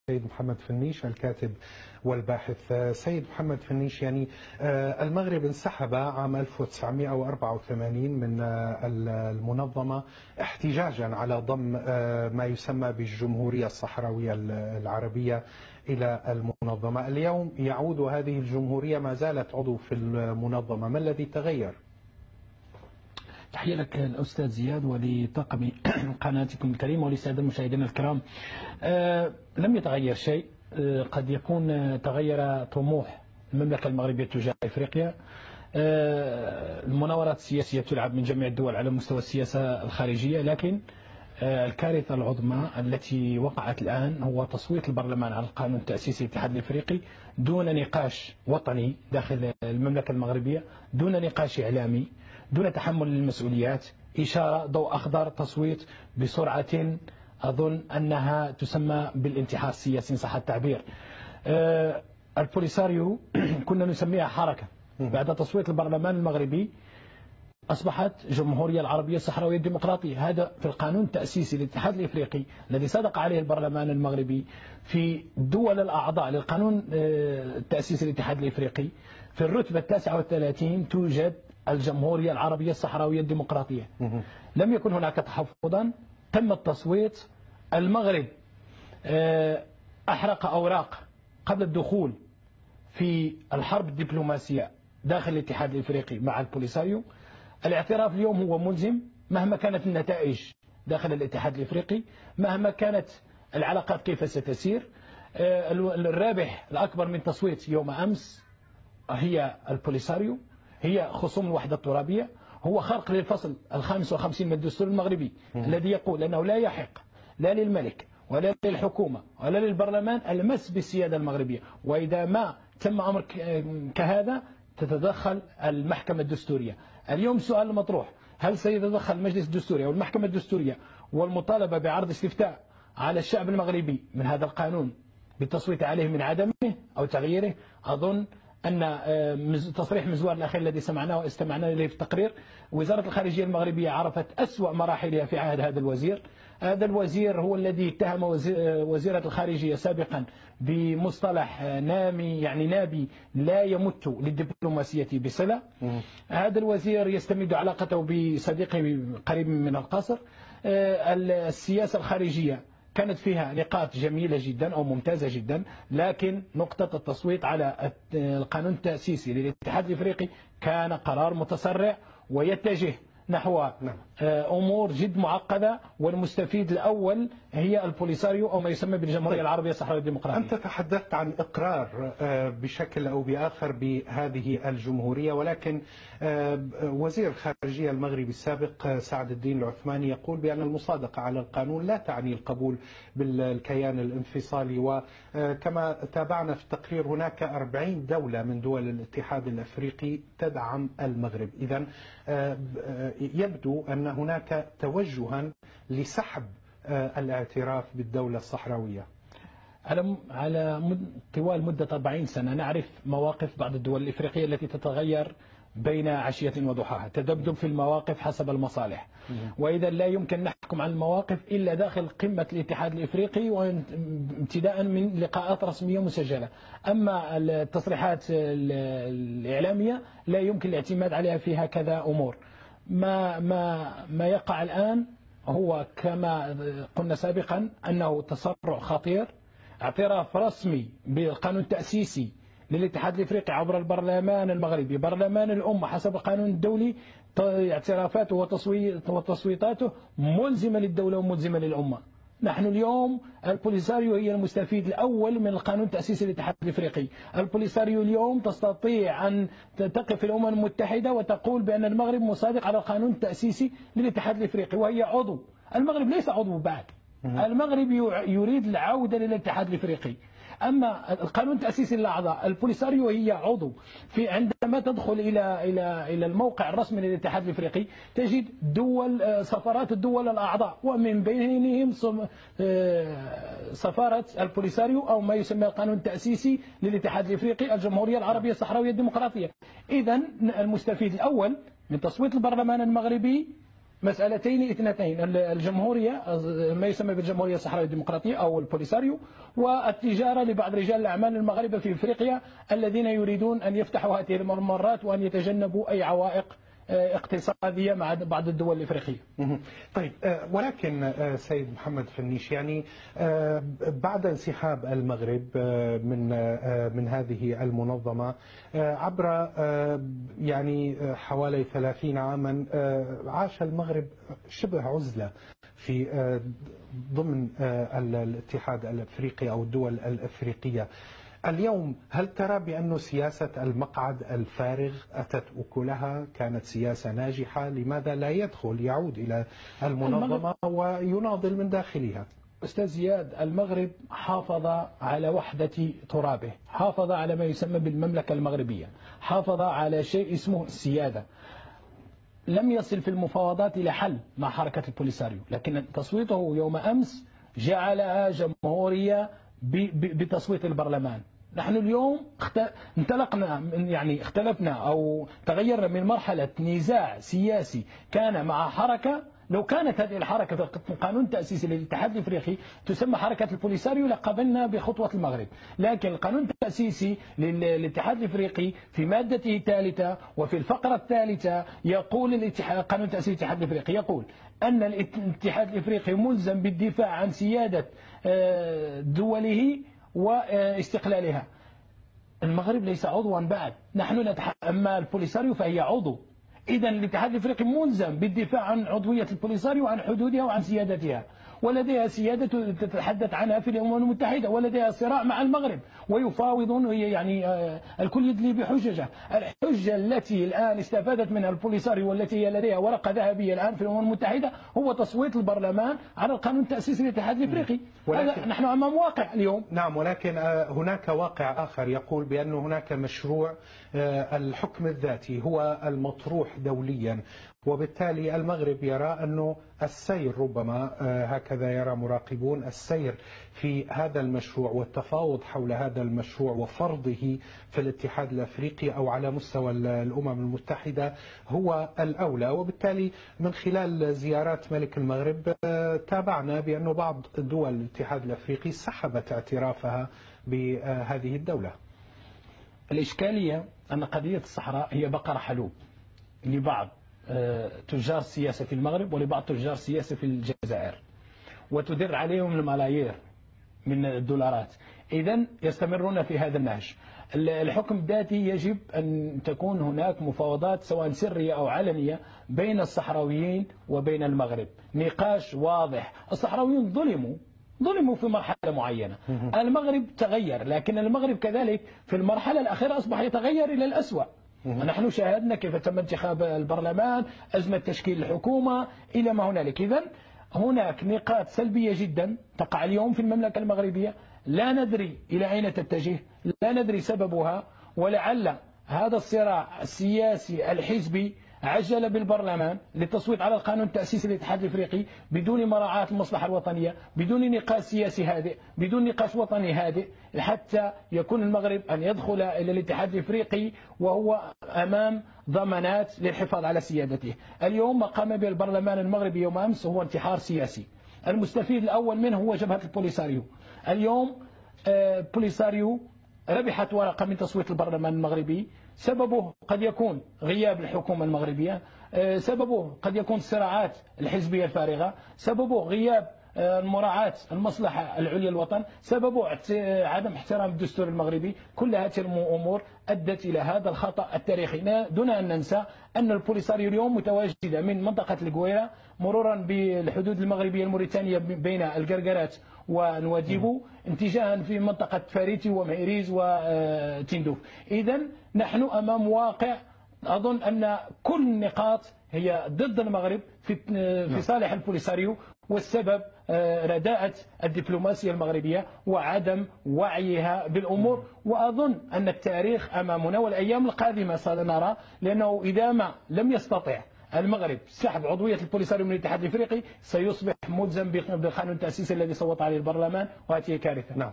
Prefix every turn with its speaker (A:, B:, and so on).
A: سيد محمد فنيش الكاتب والباحث. سيد محمد فنيش، يعني المغرب انسحب عام 1984 من المنظمة احتجاجا على ضم ما يسمى بالجمهورية الصحراوية العربية إلى المنظمة. اليوم يعود هذه الجمهورية، ما زالت عضو في المنظمة. ما الذي تغير؟
B: تحية لك الأستاذ زياد ولطاقم قناتكم الكريمة ولسادة المشاهدين الكرام. لم يتغير شيء. قد يكون تغير طموح المملكة المغربية تجاه إفريقيا. المناورات السياسية تلعب من جميع الدول على مستوى السياسة الخارجية، لكن الكارثة العظمى التي وقعت الآن هو تصويت البرلمان على القانون التأسيسي للاتحاد الإفريقي دون نقاش وطني داخل المملكة المغربية، دون نقاش إعلامي، دون تحمل المسؤوليات. إشارة ضوء أخضر، تصويت بسرعة أظن أنها تسمى بالانتحار السياسي إن صح التعبير. البوليساريو كنا نسميها حركة. بعد تصويت البرلمان المغربي أصبحت جمهورية العربية الصحراوية الديمقراطية. هذا في القانون التأسيسي للاتحاد الإفريقي الذي صدق عليه البرلمان المغربي. في الدول الأعضاء للقانون التأسيسي للاتحاد الإفريقي في الرتبة 39 توجد الجمهورية العربية الصحراوية الديمقراطية. لم يكن هناك تحفظا، تم التصويت. المغرب أحرق أوراق قبل الدخول في الحرب الدبلوماسية داخل الاتحاد الإفريقي مع البوليساريو. الاعتراف اليوم هو ملزم مهما كانت النتائج داخل الاتحاد الإفريقي، مهما كانت العلاقات كيف ستسير. الرابح الأكبر من تصويت يوم أمس هي البوليساريو، هي خصوم الوحدة الترابية، هو خرق للفصل 55 من الدستور المغربي الذي يقول أنه لا يحق لا للملك ولا للحكومة ولا للبرلمان المس بالسيادة المغربية، وإذا ما تم أمر كهذا تتدخل المحكمة الدستورية. اليوم السؤال المطروح: هل سيتدخل المجلس الدستوري أو المحكمة الدستورية والمطالبة بعرض استفتاء على الشعب المغربي من هذا القانون بالتصويت عليه من عدمه أو تغييره؟ أظن أن تصريح مزوار الأخير الذي سمعناه واستمعنا إليه في التقرير، وزارة الخارجية المغربية عرفت أسوأ مراحلها في عهد هذا الوزير. هذا الوزير هو الذي اتهم وزيرة الخارجية سابقا بمصطلح نامي، يعني نابي لا يمت للدبلوماسية بصلة. هذا الوزير يستمد علاقته بصديقه قريب من القصر. السياسة الخارجية كانت فيها نقاط جميلة جدا أو ممتازة جدا، لكن نقطة التصويت على القانون التأسيسي للاتحاد الإفريقي كان قرار متسرع ويتجه نحو أمور جد معقدة، والمستفيد الأول هي البوليساريو أو ما يسمى بالجمهورية العربية الصحراوية الديمقراطية.
A: أنت تحدثت عن إقرار بشكل أو بآخر بهذه الجمهورية، ولكن وزير الخارجية المغربي السابق سعد الدين العثماني يقول بأن المصادقة على القانون لا تعني القبول بالكيان الانفصالي. وكما تابعنا في التقرير هناك 40 دولة من دول الاتحاد الأفريقي تدعم المغرب. إذن يبدو أن هناك توجها لسحب الاعتراف بالدولة الصحراوية.
B: على طوال مدة 40 سنة نعرف مواقف بعض الدول الإفريقية التي تتغير بين عشية وضحاها، تذبذب في المواقف حسب المصالح. وإذا لا يمكن نحكم على المواقف إلا داخل قمة الاتحاد الإفريقي وابتداء من لقاءات رسمية مسجلة. أما التصريحات الإعلامية لا يمكن الاعتماد عليها في هكذا أمور. ما يقع الآن هو كما قلنا سابقا أنه تسرع خطير. اعتراف رسمي بالقانون التأسيسي للاتحاد الإفريقي عبر البرلمان المغربي، برلمان الأمة حسب القانون الدولي، اعترافاته وتصويتاته ملزمة للدولة وملزمة للأمة. نحن اليوم البوليساريو هي المستفيد الأول من القانون التأسيسي للاتحاد الإفريقي. البوليساريو اليوم تستطيع أن تقف الأمم المتحدة وتقول بأن المغرب مصادق على القانون التأسيسي للاتحاد الإفريقي وهي عضو. المغرب ليس عضو بعد، المغرب يريد العودة للاتحاد الإفريقي. أما القانون التأسيسي للأعضاء، البوليساريو هي عضو. عندما تدخل إلى الموقع الرسمي للاتحاد الإفريقي تجد سفارات الدول الأعضاء، ومن بينهم سفارة البوليساريو أو ما يسمى القانون التأسيسي للاتحاد الإفريقي الجمهورية العربية الصحراوية الديمقراطية. إذن المستفيد الأول من تصويت البرلمان المغربي مسألتين اثنتين: الجمهورية، ما يسمى بالجمهورية الصحراوية الديمقراطية أو البوليساريو، والتجارة لبعض رجال الأعمال المغاربة في إفريقيا الذين يريدون أن يفتحوا هذه الممرات وأن يتجنبوا أي عوائق اقتصادية مع بعض الدول الإفريقية.
A: طيب، ولكن سيد محمد فنيش، يعني بعد انسحاب المغرب من هذه المنظمة عبر يعني حوالي 30 عاما، عاش المغرب شبه عزلة في ضمن الاتحاد الأفريقي أو الدول الأفريقية. اليوم هل ترى بأن سياسة المقعد الفارغ أتت أكلها؟ كانت سياسة ناجحة؟ لماذا لا يعود إلى المنظمة ويناضل من داخلها؟
B: أستاذ زياد، المغرب حافظ على وحدة ترابه، حافظ على ما يسمى بالمملكة المغربية، حافظ على شيء اسمه السيادة. لم يصل في المفاوضات إلى حل مع حركة البوليساريو، لكن تصويته يوم أمس جعلها جمهورية بتصويت البرلمان. نحن اليوم انطلقنا يعني اختلفنا أو تغيرنا من مرحلة نزاع سياسي كان مع حركة. لو كانت هذه الحركة في القانون التأسيسي للاتحاد الإفريقي تسمى حركة البوليساريو لقبلنا بخطوة المغرب، لكن القانون التأسيسي للاتحاد الإفريقي في مادته الثالثة وفي الفقرة الثالثة يقول قانون التأسيسي للاتحاد الإفريقي يقول أن الاتحاد الإفريقي ملزم بالدفاع عن سيادة دوله واستقلالها. المغرب ليس عضوا بعد، نحن أما البوليساريو فهي عضو. إذا الاتحاد الافريقي ملزم بالدفاع عن عضوية البوليساريو وعن حدودها وعن سيادتها، ولديها سيادة تتحدث عنها في الأمم المتحدة، ولديها صراع مع المغرب ويفاوضون، يعني الكل يدلي بحججه. الحجة التي الآن استفادت منها البوليساريو والتي هي لديها ورقة ذهبية الآن في الأمم المتحدة هو تصويت البرلمان على القانون التأسيسي للاتحاد الافريقي. نحن أمام واقع اليوم.
A: نعم، ولكن هناك واقع آخر يقول بأن هناك مشروع الحكم الذاتي هو المطروح دوليا، وبالتالي المغرب يرى أنه السير ربما هكذا يرى مراقبون السير في هذا المشروع والتفاوض حول هذا المشروع وفرضه في الاتحاد الأفريقي أو على مستوى الأمم المتحدة هو الأولى. وبالتالي من خلال زيارات ملك المغرب تابعنا بأن بعض دول الاتحاد الأفريقي سحبت اعترافها بهذه الدولة.
B: الإشكالية أن قضية الصحراء هي بقرة حلوب لبعض تجار السياسة في المغرب ولبعض تجار السياسة في الجزائر، وتدر عليهم الملايير من الدولارات. إذن يستمرون في هذا النهج. الحكم الذاتي يجب أن تكون هناك مفاوضات سواء سرية أو علنية بين الصحراويين وبين المغرب، نقاش واضح. الصحراويين ظلموا في مرحلة معينة، المغرب تغير، لكن المغرب كذلك في المرحلة الأخيرة أصبح يتغير إلى الأسوأ. نحن شاهدنا كيف تم انتخاب البرلمان، أزمة تشكيل الحكومة إلى ما هنالك. إذن هناك نقاط سلبية جدا تقع اليوم في المملكة المغربية، لا ندري إلى أين تتجه، لا ندري سببها، ولعل هذا الصراع السياسي الحزبي عجل بالبرلمان للتصويت على القانون التأسيسي للاتحاد الافريقي بدون مراعاة المصلحة الوطنية، بدون نقاش سياسي هادئ، بدون نقاش وطني هادئ، حتى يكون المغرب أن يدخل إلى الاتحاد الافريقي وهو أمام ضمانات للحفاظ على سيادته. اليوم ما قام به البرلمان المغربي يوم أمس هو انتحار سياسي، المستفيد الأول منه هو جبهة البوليساريو. اليوم بوليساريو ربحت ورقة من تصويت البرلمان المغربي، سببه قد يكون غياب الحكومة المغربية، سببه قد يكون الصراعات الحزبية الفارغة، سببه غياب مراعاة المصلحة العليا الوطن، سببه عدم احترام الدستور المغربي. كل هذه الأمور أدت إلى هذا الخطأ التاريخي. دون أن ننسى أن البوليساريو اليوم متواجدة من منطقة القويرة مرورا بالحدود المغربية الموريتانية بين القرقرات ونواديبو اتجاها في منطقة فاريتي ومعيريز وتندوف. إذن نحن أمام واقع أظن أن كل النقاط هي ضد المغرب في صالح البوليساريو، والسبب رداءة الدبلوماسية المغربية وعدم وعيها بالأمور. وأظن أن التاريخ أمامنا والأيام القادمة سنرى، لأنه إذا ما لم يستطع المغرب سحب عضوية البوليساريو من الاتحاد الافريقي سيصبح ملزم بالقانون التأسيسي الذي صوت عليه البرلمان، وهذه كارثة.
A: نعم.